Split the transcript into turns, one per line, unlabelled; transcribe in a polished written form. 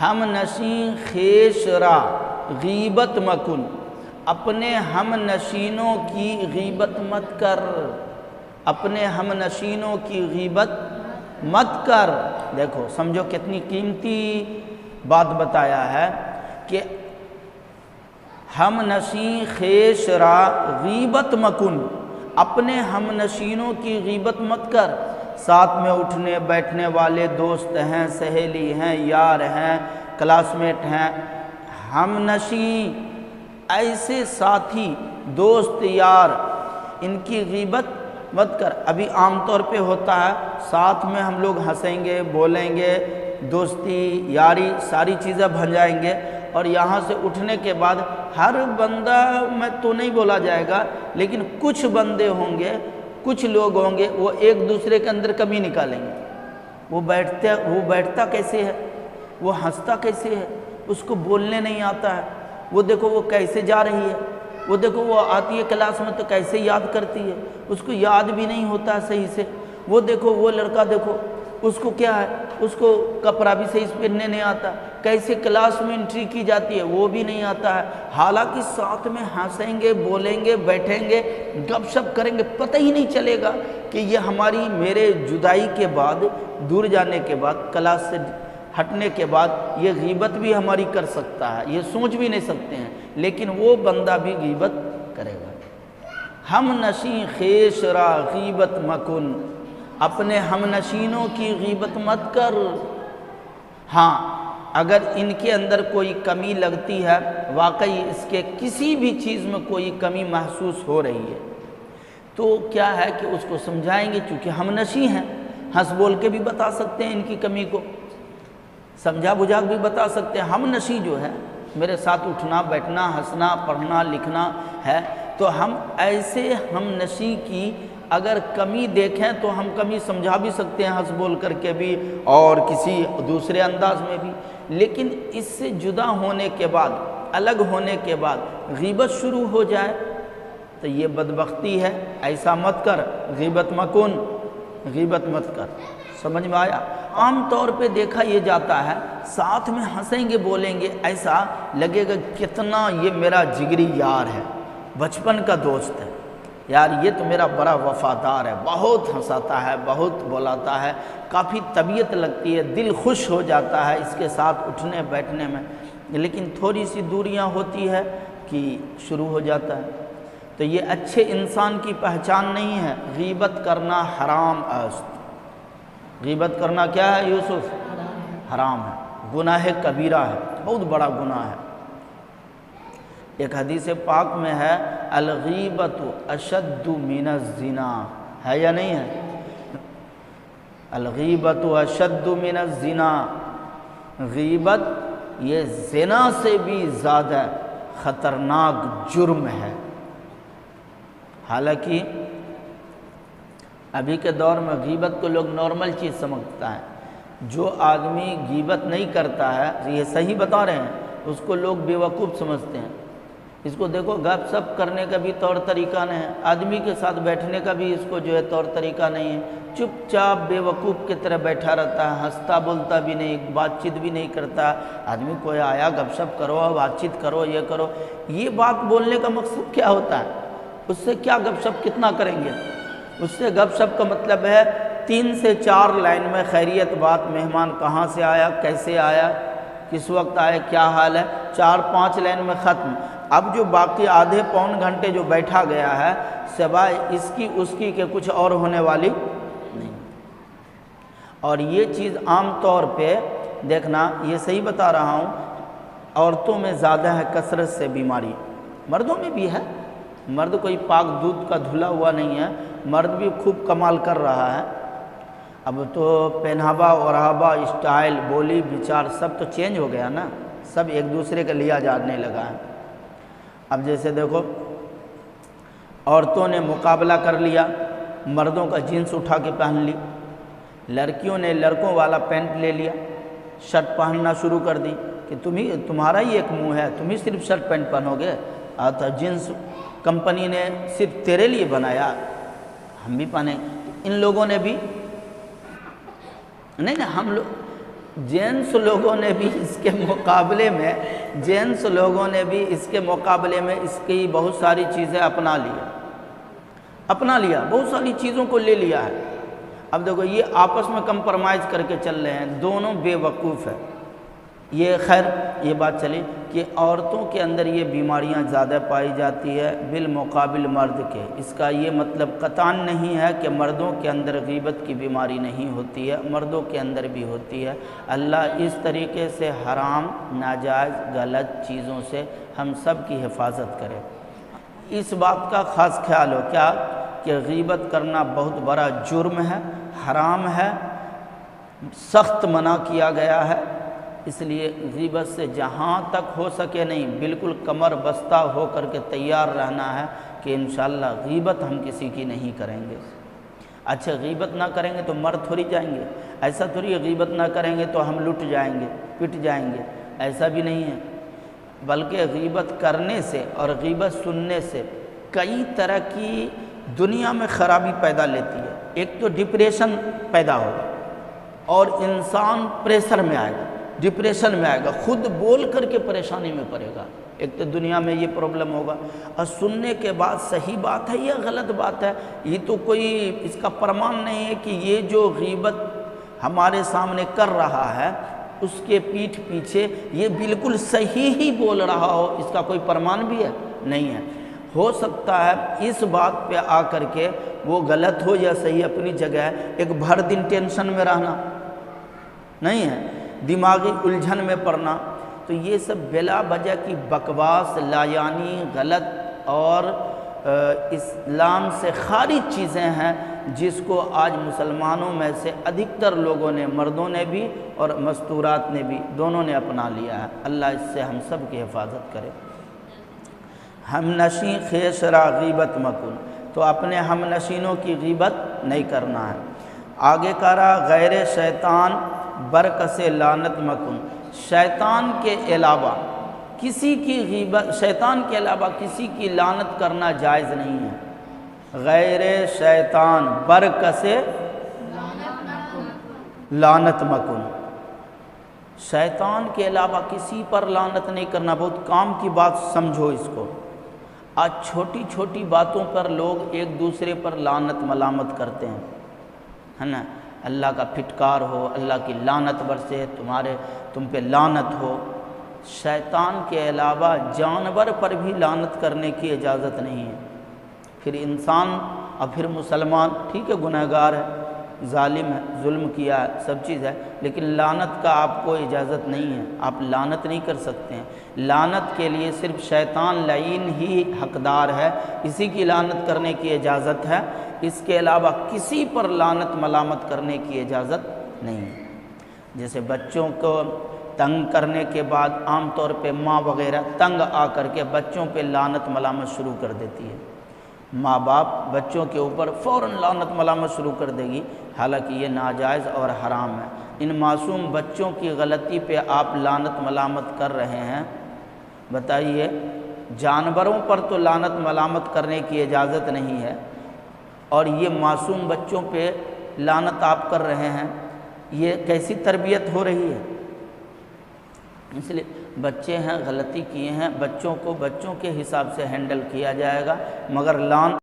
ہم نشیں خیش را غیبت مکن، اپنے ہم نشینوں کی غیبت مت کر، اپنے ہم نشینوں کی غیبت مت کر۔ دیکھو سمجھو کتنی قیمتی بات بتایا ہے کہ ہم نشیں خیش را غیبت مکن، اپنے ہم نشینوں کی غیبت مت کر۔ ساتھ میں اٹھنے بیٹھنے والے دوست ہیں، سہیلی ہیں، یار ہیں، کلاس میٹ ہیں، ہم نشیں ایسے ساتھی دوست یار ان کی غیبت مت کر۔ ابھی عام طور پہ ہوتا ہے ساتھ میں ہم لوگ ہنسیں گے، بولیں گے، دوستی یاری ساری چیزیں بھنجائیں گے، اور یہاں سے اٹھنے کے بعد ہر بندہ میں تو نہیں بولا جائے گا لیکن کچھ بندے ہوں گے، کچھ لوگ ہوں گے وہ ایک دوسرے کے اندر کمی نکالیں گے۔ وہ بیٹھتا کیسے ہے، وہ ہنستا کیسے ہے، اس کو بولنے نہیں آتا ہے، وہ دیکھو وہ کیسے جا رہی ہے، وہ دیکھو وہ آتی ہے کلاس میں تو کیسے یاد کرتی ہے، اس کو یاد بھی نہیں ہوتا ہے صحیح سے، وہ دیکھو وہ لڑکا دیکھو اس کو کیا ہے، اس کو کپڑا بھی صحیح سے پہننے نہیں آتا، کیسے کلاس میں انٹری کی جاتی ہے وہ بھی نہیں آتا ہے، حالانکہ ساتھ میں ہنسیں گے، بولیں گے، بیٹھیں گے، گپ شپ کریں گے، پتہ ہی نہیں چلے گا کہ یہ ہماری میرے جدائی کے بعد، دور جانے کے بعد، کلاس سے ہٹنے کے بعد یہ غیبت بھی ہماری کر سکتا ہے، یہ سوچ بھی نہیں سکتے ہیں، لیکن وہ بندہ بھی غیبت کرے گا۔ ہم نشیں خیش را غیبت مکن، اپنے ہم نشینوں کی غیبت مت کر۔ ہاں اگر ان کے اندر کوئی کمی لگتی ہے، واقعی اس کے کسی بھی چیز میں کوئی کمی محسوس ہو رہی ہے، تو کیا ہے کہ اس کو سمجھائیں گے، چونکہ ہم نشیں ہیں، ہنس بول کے بھی بتا سکتے ہیں ان کی کمی کو، سمجھا بجھا بھی بتا سکتے ہیں۔ ہم نشیں جو ہے میرے ساتھ اٹھنا بیٹھنا ہنسنا پڑھنا لکھنا ہے، تو ہم ایسے ہم نشیں کی اگر کمی دیکھیں تو ہم کمی سمجھا بھی سکتے ہیں ہنس بول کر کے بھی اور کسی دوسرے انداز میں بھی، لیکن اس سے جدا ہونے کے بعد، الگ ہونے کے بعد غیبت شروع ہو جائے تو یہ بدبختی ہے، ایسا مت کر، غیبت مکن، غیبت مت کر۔ سمجھ میں آیا؟ عام طور پہ دیکھا یہ جاتا ہے ساتھ میں ہنسیں گے بولیں گے، ایسا لگے گا کتنا یہ میرا جگری یار ہے، بچپن کا دوست ہے، یار یہ تو میرا بڑا وفادار ہے، بہت ہنساتا ہے، بہت بولاتا ہے، کافی طبیعت لگتی ہے، دل خوش ہو جاتا ہے اس کے ساتھ اٹھنے بیٹھنے میں، لیکن تھوڑی سی دوریاں ہوتی ہے کہ شروع ہو جاتا ہے۔ تو یہ اچھے انسان کی پہچان نہیں ہے، غیبت کرنا حرام است۔ غیبت کرنا کیا ہے یوسف؟ حرام ہے، گناہ کبیرہ ہے، بہت بڑا گناہ ہے۔ ایک حدیث پاک میں ہے الغیبت اشد من الزنا، ہے یا نہیں ہے؟ الغیبت اشد من الزنا، غیبت یہ زنا سے بھی زیادہ خطرناک جرم ہے۔ حالانکہ ابھی کے دور میں غیبت کو لوگ نارمل چیز سمجھتا ہے، جو آدمی غیبت نہیں کرتا ہے، یہ صحیح بتا رہے ہیں، اس کو لوگ بیوقوف سمجھتے ہیں۔ اس کو دیکھو گپ سپ کرنے کا بھی طور طریقہ نہیں ہے، آدمی کے ساتھ بیٹھنے کا بھی اس کو جو ہے طور طریقہ نہیں ہے، چپ چاپ بیوقوف کی طرح بیٹھا رہتا ہے، ہنستا بولتا بھی نہیں، بات چیت بھی نہیں کرتا۔ آدمی کوئی آیا گپ شپ کرو، بات چیت کرو، یہ کرو، یہ بات بولنے کا مقصد کیا ہوتا ہے؟ اس سے کیا گپ شپ کتنا کریں گے؟ اس سے گپ شپ کا مطلب ہے 3 سے 4 لائن میں خیریت بات، مہمان کہاں سے آیا، کیسے آیا، کس وقت آئے، کیا حال ہے، 4-5 لائن میں ختم۔ اب جو باقی آدھے پون گھنٹے جو بیٹھا گیا ہے، سوائے اس کی اس کی کہ کچھ اور ہونے والی نہیں۔ اور یہ چیز عام طور پہ دیکھنا، یہ صحیح بتا رہا ہوں، عورتوں میں زیادہ ہے کثرت سے بیماری، مردوں میں بھی ہے، مرد کوئی پاک دودھ کا دھلا ہوا نہیں ہے، مرد بھی خوب کمال کر رہا ہے۔ اب تو پہناوا اوڑھاوا اسٹائل بولی بچار سب تو چینج ہو گیا نا، سب ایک دوسرے کا لیا جانے لگا ہے۔ اب جیسے دیکھو عورتوں نے مقابلہ کر لیا، مردوں کا جینس اٹھا کے پہن لی، لڑکیوں نے لڑکوں والا پینٹ لے لیا، شرٹ پہننا شروع کر دی کہ تمہارا ہی ایک منہ ہے، تم ہی صرف شرٹ پینٹ پہنو گے، تو جینس کمپنی نے صرف تیرے لیے بنایا، ہم بھی پہنیں۔ ان لوگوں نے بھی نہیں، ہم لوگ جینس لوگوں نے بھی اس کے مقابلے میں اس کی بہت ساری چیزیں اپنا لیا، بہت ساری چیزوں کو لے لیا ہے۔ اب دیکھو یہ آپس میں کمپرمائز کر کے چل رہے ہیں، دونوں بے وقوف ہیں۔ یہ خیر یہ بات چلی کہ عورتوں کے اندر یہ بیماریاں زیادہ پائی جاتی ہے بالمقابل مرد کے۔ اس کا یہ مطلب قطعاً نہیں ہے کہ مردوں کے اندر غیبت کی بیماری نہیں ہوتی ہے، مردوں کے اندر بھی ہوتی ہے۔ اللہ اس طریقے سے حرام، ناجائز، غلط چیزوں سے ہم سب کی حفاظت کرے۔ اس بات کا خاص خیال ہو کیا کہ غیبت کرنا بہت بڑا جرم ہے، حرام ہے، سخت منع کیا گیا ہے۔ اس لیے غیبت سے جہاں تک ہو سکے نہیں، بالکل کمر بستہ ہو کر کے تیار رہنا ہے کہ انشاءاللہ غیبت ہم کسی کی نہیں کریں گے۔ اچھا غیبت نہ کریں گے تو مر تھوڑی جائیں گے، ایسا تھوڑی غیبت نہ کریں گے تو ہم لٹ جائیں گے، پٹ جائیں گے، ایسا بھی نہیں ہے۔ بلکہ غیبت کرنے سے اور غیبت سننے سے کئی طرح کی دنیا میں خرابی پیدا لیتی ہے۔ ایک تو ڈپریشن پیدا ہوگا اور انسان پریشر میں آئے گا، ڈپریشن میں آئے گا، خود بول کر کے پریشانی میں پڑے گا۔ ایک تو دنیا میں یہ پرابلم ہوگا، اور سننے کے بعد صحیح بات ہے یا غلط بات ہے یہ تو کوئی اس کا پرمان نہیں ہے کہ یہ جو غیبت ہمارے سامنے کر رہا ہے اس کے پیٹھ پیچھے یہ بالکل صحیح ہی بول رہا ہو، اس کا کوئی پرمان بھی ہے نہیں ہے۔ ہو سکتا ہے اس بات پہ آ کر کے وہ غلط ہو یا صحیح اپنی جگہ ہے، ایک بھر دن ٹینشن میں رہنا نہیں ہے، دماغی الجھن میں پڑنا، تو یہ سب بلا وجہ کی بکواس، لایانی، غلط اور اسلام سے خارج چیزیں ہیں جس کو آج مسلمانوں میں سے ادھکتر لوگوں نے، مردوں نے بھی اور مستورات نے بھی، دونوں نے اپنا لیا ہے۔ اللہ اس سے ہم سب کی حفاظت کرے۔ ہم نشیں خیش را غیبت مکن، تو اپنے ہم نشینوں کی غیبت نہیں کرنا ہے۔ آگے کہا رہا غیر شیطان برکس لعنت مکن، شیطان کے علاوہ کسی کی غیبت، شیطان کے علاوہ کسی کی لعنت کرنا جائز نہیں ہے۔ غیر شیطان برکس لعنت مکن، شیطان کے علاوہ کسی پر لعنت نہیں کرنا۔ بہت کام کی بات سمجھو اس کو۔ آج چھوٹی چھوٹی باتوں پر لوگ ایک دوسرے پر لعنت ملامت کرتے ہیں، ہے نا، اللہ کا پھٹکار ہو، اللہ کی لعنت برسے، تم پہ لعنت ہو۔ شیطان کے علاوہ جانور پر بھی لعنت کرنے کی اجازت نہیں ہے۔ پھر انسان اور پھر مسلمان ٹھیک ہے گنہگار ہے، ظالم ہے، ظلم کیا ہے، سب چیز ہے، لیکن لعنت کا آپ کو اجازت نہیں ہے، آپ لعنت نہیں کر سکتے ہیں۔ لعنت کے لیے صرف شیطان لعین ہی حقدار ہے، اسی کی لعنت کرنے کی اجازت ہے، اس کے علاوہ کسی پر لعنت ملامت کرنے کی اجازت نہیں ہے۔ جیسے بچوں کو تنگ کرنے کے بعد عام طور پہ ماں وغیرہ تنگ آ کر کے بچوں پہ لعنت ملامت شروع کر دیتی ہے، ماں باپ بچوں کے اوپر فوراً لعنت ملامت شروع کر دے گی، حالانکہ یہ ناجائز اور حرام ہے۔ ان معصوم بچوں کی غلطی پہ آپ لعنت ملامت کر رہے ہیں، بتائیے جانوروں پر تو لعنت ملامت کرنے کی اجازت نہیں ہے، اور یہ معصوم بچوں پہ لعنت آپ کر رہے ہیں، یہ کیسی تربیت ہو رہی ہے؟ اس لیے بچے ہیں، غلطی کیے ہیں، بچوں کو بچوں کے حساب سے ہینڈل کیا جائے گا، مگر لعنت